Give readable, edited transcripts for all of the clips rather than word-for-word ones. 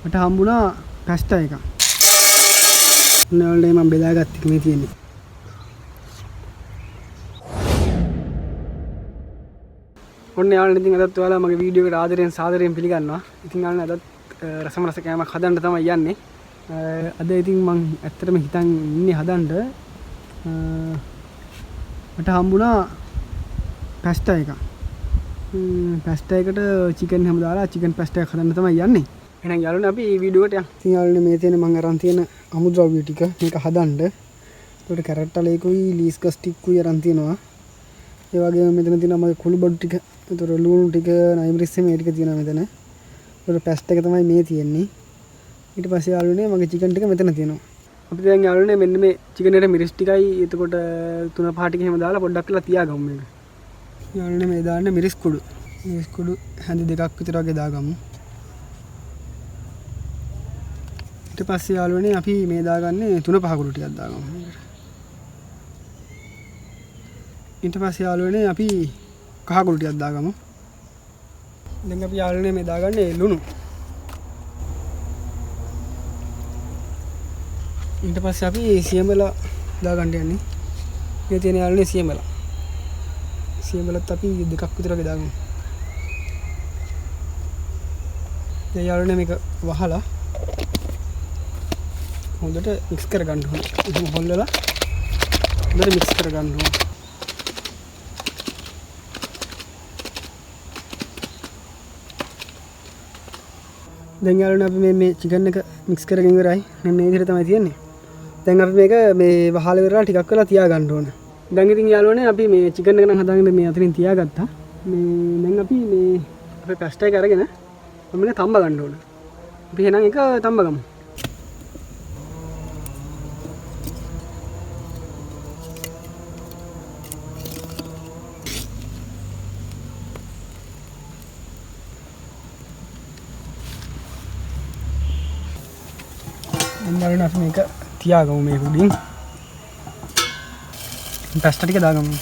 මට හම්බුණා පැස්ටා එකක්. ඔන්න මම බෙදාගත්ත එක මේ තියෙන්නේ. ඔන්න යාළුවනේ ඉතින් අදත් ඔයාලා මගේ වීඩියෝ එකට ආදරයෙන් සාදරයෙන් පිළිගන්නවා. ඉතින් යාළුවනේ අදත් රසම රස කෑමක් හදන්න තමයි යන්නේ. අද ඉතින් මම ඇත්තටම හිතන් ඉන්නේ හදන්න මට හම්බුණා පැස්ටා එකක්. පැස්ටා එකට චිකන් හැම දාලා චිකන් පැස්ටා එකක් හදන්න තමයි යන්නේ. එහෙනම් යාළුවනේ අපි මේ වීඩියෝ එකට යමු. ඉතින් යාළුවනේ මේ තියෙන මම අරන් තියෙන අමුද්‍රව්‍ය ටික මේක හදන්න. ඒකට කැරට් අලේකුයි ලීස් ගස් ටිකුයි අරන් තියෙනවා. ඒ වගේම මෙතන තියෙනවා මගේ කුළු බඩු ටික. ඒතර ලුණු ටික නයිමරිස් මේ ටික තියෙනවා මෙතන. ඒතර පැස්ටා එක තමයි මේ තියෙන්නේ. ඊට පස්සේ යාළුවනේ මගේ චිකන් ටික මෙතන තියෙනවා. අපි දැන් යාළුවනේ මෙන්න මේ චිකන් එකට මිරිස් ටිකයි එතකොට තුන පහ ටික එහෙම දාලා පොඩ්ඩක් කරලා තියාගමු මේක. යාළුවනේ මේ දාන්න මිරිස් කුඩු. මිරිස් කුඩු හැඳි දෙකක් විතර වගේ දාගමු. ඊට පස්සේ යාළුවනේ අපි මේ දාගන්නේ තුන පහ කුඩු ටිකක් දාගමු මේකට. ඊට පස්සේ යාළුවනේ අපි කහ කුඩු ටිකක් දාගමු. දැන් අපි යාළුවනේ මේ දාගන්නේ ලුණු. ඊට පස්සේ අපි සියඹලා දාගන්න යන්නේ. මේ තියෙන යාළුවනේ සියඹලා. සියඹලත් අපි දෙකක් විතර වගේ දාගමු. දැන් යාළුවනේ මේක වහලා හොඳට මික්ස් කරගන්න ඕනේ. එහෙනම් හොල්ලලා හොඳට මික්ස් කරගන්න ඕනේ. දැන් යාළුවනේ අපි මේ චිකන් එක මික්ස් කරගෙන ඉවරයි. මෙන්න මේ විදිහට තමයි තියෙන්නේ. දැන් අපි මේක මේ වහල ඉවරලා ටිකක් වෙලා තියාගන්න ඕන. දැන් ඉතින් යාළුවනේ අපි මේ චිකන් එක නම් හදාගෙන මේ අතරින් තියාගත්තා. මේ දැන් අපි මේ අපේ පැස්ටා එක අරගෙන මේක තම්බ ගන්න ඕන. අපි එහෙනම් ඒක තම්බ ගමු. දැන් අපි මේක තියාගමු මේ උඩින්. පැස්ටා ටික දාගමු.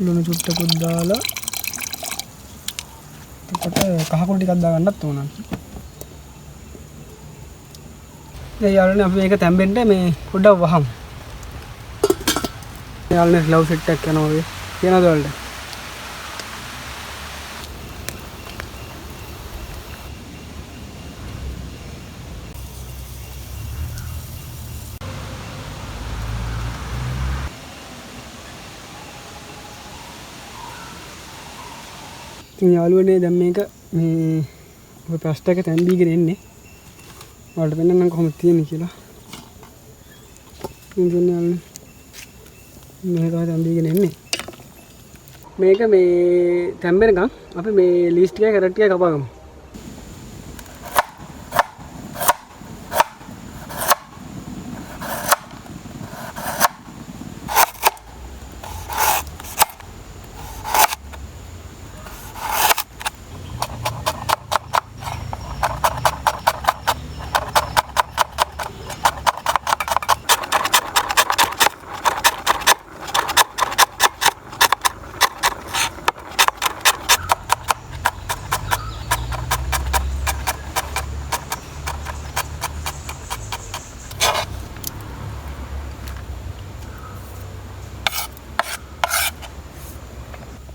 ලුණු චුට්ටකුත් දාලා එතකොට කහ කුඩු ටිකක් දාගන්නත් ඕන. දැන් යාළුවනේ අපි මේක තැම්බෙන්න මේ පොඩ්ඩක් වහමු. යාළුවනේ ග්ලව් සෙට් එකක් යනවා වගේ. තියනවද ඔයාලට? ඉතින් යාළුවනේ දැන් මේක මේ ඔය පැස්ටා එක තැම්බීගෙන එන්නේ. ඔයාලට පෙන්නන්නම් කොහොමද තියෙන්නේ කියලා. ඉතින් යාළුවනේ මේක තැම්බීගෙන එන්නේ. මේක මේ තැම්බෙනකම් අපි මේ ලීස් ටිකයි කැරට් ටිකයි කපාගමු.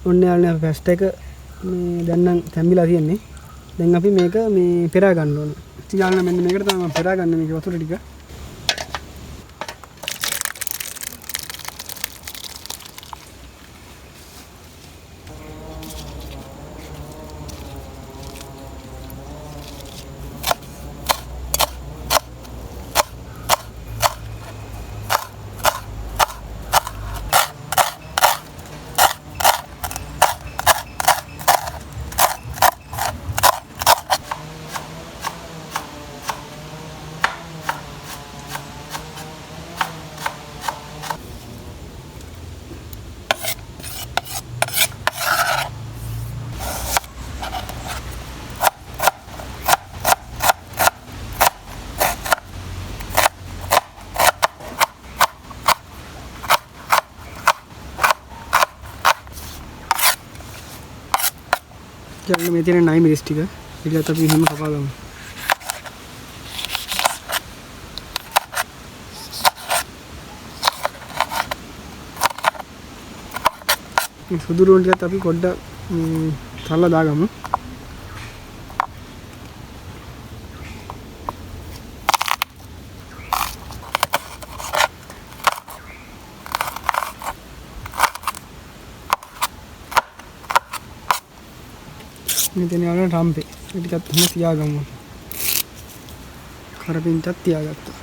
ඔන්න යාළුවනේ අපි පැස්ටා එක මේ දැන් නම් තැම්බිලා තියෙන්නේ. දැන් අපි මේක මේ පෙරා ගන්න ඕන. ඉතින් යාළුවනේ මෙන්න මේකට තමයි මම පෙරා ගන්න මේක වතුර ටික. මේ තියෙන නයි මිරිස් ටික ඊටත් අපි එහෙම කපා ගමු. මේ සුදු රුවන් ටිකත් අපි පොඩ්ඩක් තල්ලා දාගමු. මෙතන යන රම්පේ ටිකත් එහෙම තියාගමු. කරපින්ටත් තියාගත්තා.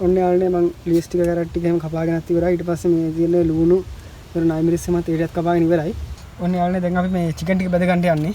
ඔන්න යාළුවනේ මම ලීස් ටික කැරට් ටික එහෙම කපාගෙනත් ඉවරයි. ඊට පස්සේ මේ තියෙන ලුණු ඉතින් නයි මිරිස් එමත් ඒකත් කපාගෙන ඉවරයි. ඔන්න යාළුවනේ දැන් අපි මේ චිකන් ටික බෙද ගන්න යන්නේ.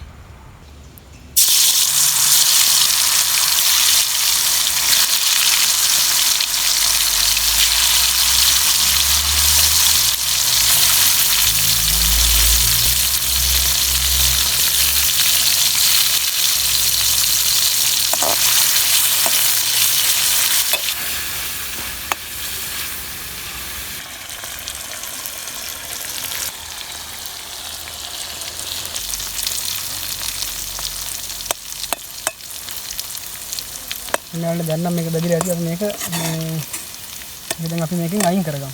ඔන්න දැන් නම් මේක බෙදලා ඇති. අපි මේක දැන් අපි මේකෙන් අයින් කරගමු.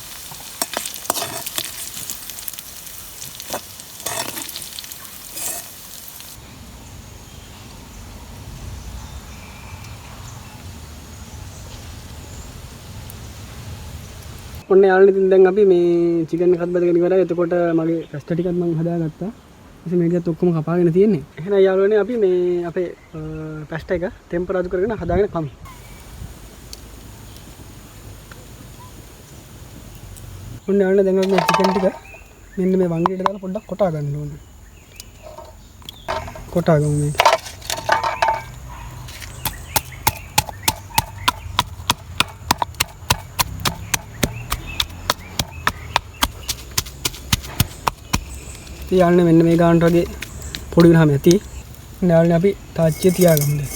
ඔන්න යාළුවනේ ඉතින් දැන් අපි මේ චිකන් එකත් බෙදගෙන ඉවරයි. එතකොට මගේ පැස්ටා ටිකත් මම හදාගත්තා. ඉතින් මේකත් ඔක්කොම කපාගෙන තියෙන්නේ. එහෙනම් යාළුවනේ අපි මේ අපේ පැස්ටා එක ටෙම්පරාදු කරගෙන හදාගෙන කමු. ඔන්න යාළුවනේ දැන් අපි මේ චිකන් ටික මෙන්න මේ වංගෙට දාලා පොඩ්ඩක් කොටා ගන්න ඕනේ. කොටා ගමු මේක. යාළුවනේ මෙන්න මේ ගානට වගේ පොඩි වෙනවම ඇති. යාළුවනේ අපි තාච්චිය තියාගමු දැන්.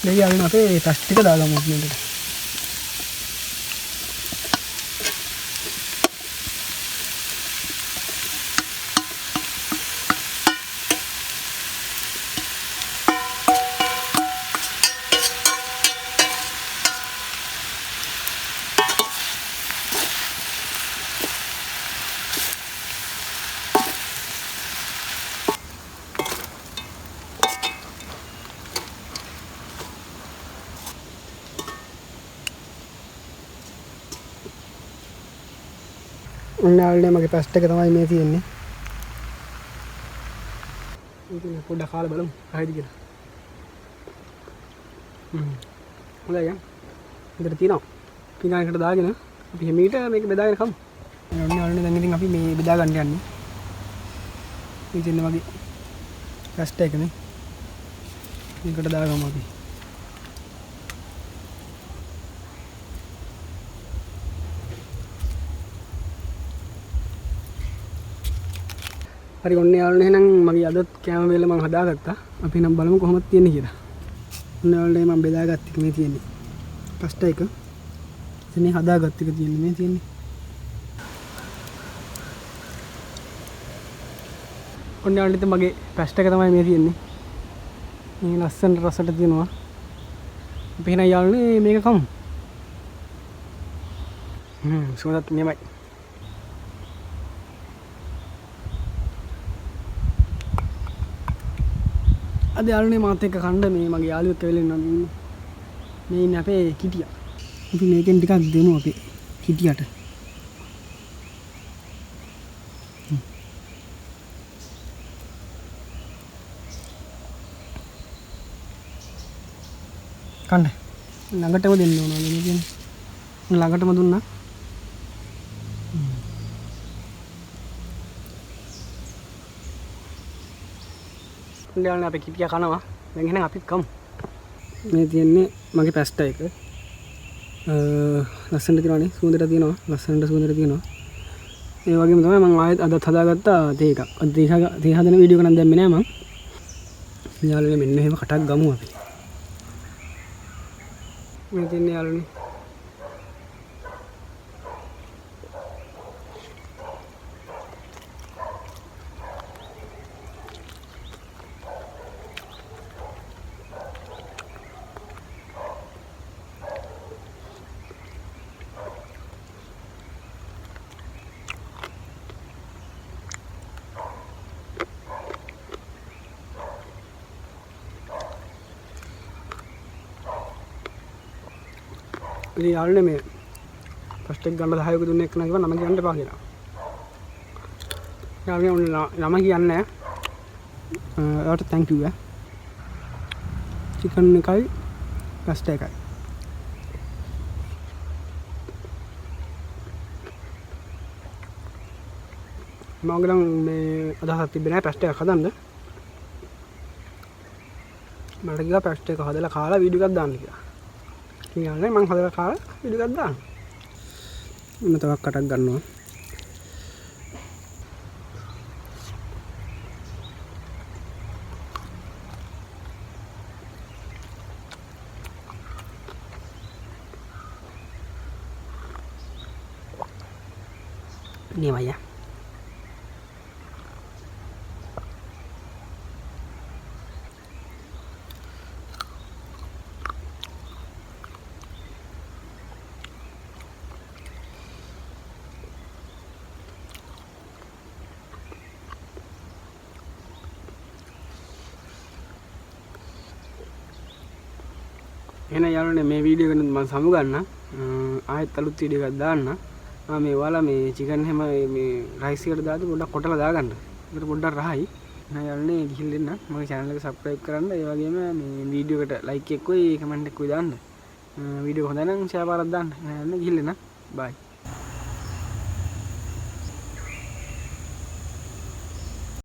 දැන් යාළුවනේ අපේ පැස් ටික දාගමු මේකට. ඔන්න යාළුවනේ මගේ පැස්ට් එක තමයි මේ තියෙන්නේ. ඉතින් පොඩ්ඩක් කාලා බලමු කොහෙද කියලා. හොඳයි යම්. ඉතින් තියෙනවා. පිඟානකට දාගෙන අපි හැමීට මේක බෙදාගෙන කමු. ඔන්න යාළුවනේ දැන් ඉතින් අපි මේ බෙදා ගන්න යන්නේ. ඉතින් මගේ පැස්ට් එකනේ. මේකට දාගමු අපි. හරි ඔන්න යාළුවනේ එහෙනම් මගේ අදත් කැම වේල මම හදාගත්තා. අපි නම් බලමු කොහොමද තියෙන්නේ කියලා. ඔන්න යාළුවනේ මම බෙදාගත්ත එක මේ තියෙන්නේ. පස්ටා එක. ඉතින් හදාගත්ත එක තියෙන්නේ මේ තියෙන්නේ. ඔන්න යාළුවනේ මගේ පැස්ටා එක තමයි මේ තියෙන්නේ. මේ ලස්සන රසට තියෙනවා. අපි එහෙනම් යාළුවනේ මේක කමු. සුවඳත් නියමයි. අද යාළුවනේ මාත් එක්ක කන්න මේ මගේ යාළුවෙක් ඇවිල්ලා ඉන්නවා මේ ඉන්නේ අපේ කිටියා. අපි මේකෙන් ටිකක් දෙමු අපේ කිටියට. කන්න. ළඟටම දෙන්න ඕන මේ කියන්නේ. ළඟටම දුන්නා. යාළුවනේ අපේ කිටියා කනවා. දැන් එහෙනම් අපිත් කමු. මේ තියෙන්නේ මගේ පැස්ටා එක. ලස්සනට තියෙනවානේ. සුවඳට තියෙනවා. ලස්සනට සුවඳට තියෙනවා. ඒ වගේම තමයි මම ආයෙත් අදත් හදාගත්තා තේ එකක්. අද තේ හදන වීඩියෝ එකක් නම් දැම්මේ නෑ මම. යාළුවනේ මෙන්න එහෙම කටක් ගමු අපි. මේ තියෙන්නේ යාළුවනේ. ඉතින් යාළුවනේ මේ ෆස්ට් එක ගන්න 10ක දුන්නේ එක්කන කිව්වා නම කියන්න එපා කියලා. යාළුවනේ නම කියන්නේ නැහැ. ඔයාලට thank you ඈ. චිකන් එකයි ෆස්ට් එකයි. මම ගලන් මේ අදහසක් තිබ්බේ නැහැ ෆස්ට් එකක් හදන්න. මට කිව්වා ෆස්ට් එක හදලා කාලා වීඩියෝ එකක් දාන්න කියලා. යාළුවනේ මම හදලා කාලා වීඩියෝ එකක් දාන්න. මම තවක් කටක් ගන්නවා. නියමයි. එහෙනම් යාළුවනේ මේ වීඩියෝ එක මම සමු ගන්න. ආයෙත් අලුත් වීඩියෝ එකක් දාන්න. මේ ඔයාලා මේ චිකන් හැම මේ රයිස් එකට දාලා පොඩ්ඩක් කොටලා දාගන්න. ඒකට පොඩ්ඩක් රහයි. එහෙනම් යාළුවනේ ගිහින් එන්න. මගේ channel එක subscribe කරන්න. ඒ වගේම මේ වීඩියෝ එකට like එකකුයි comment එකකුයි දාන්න. වීඩියෝ හොඳ නම් share පාරක් දාන්න. එහෙනම් ගිහින් එන්න. bye.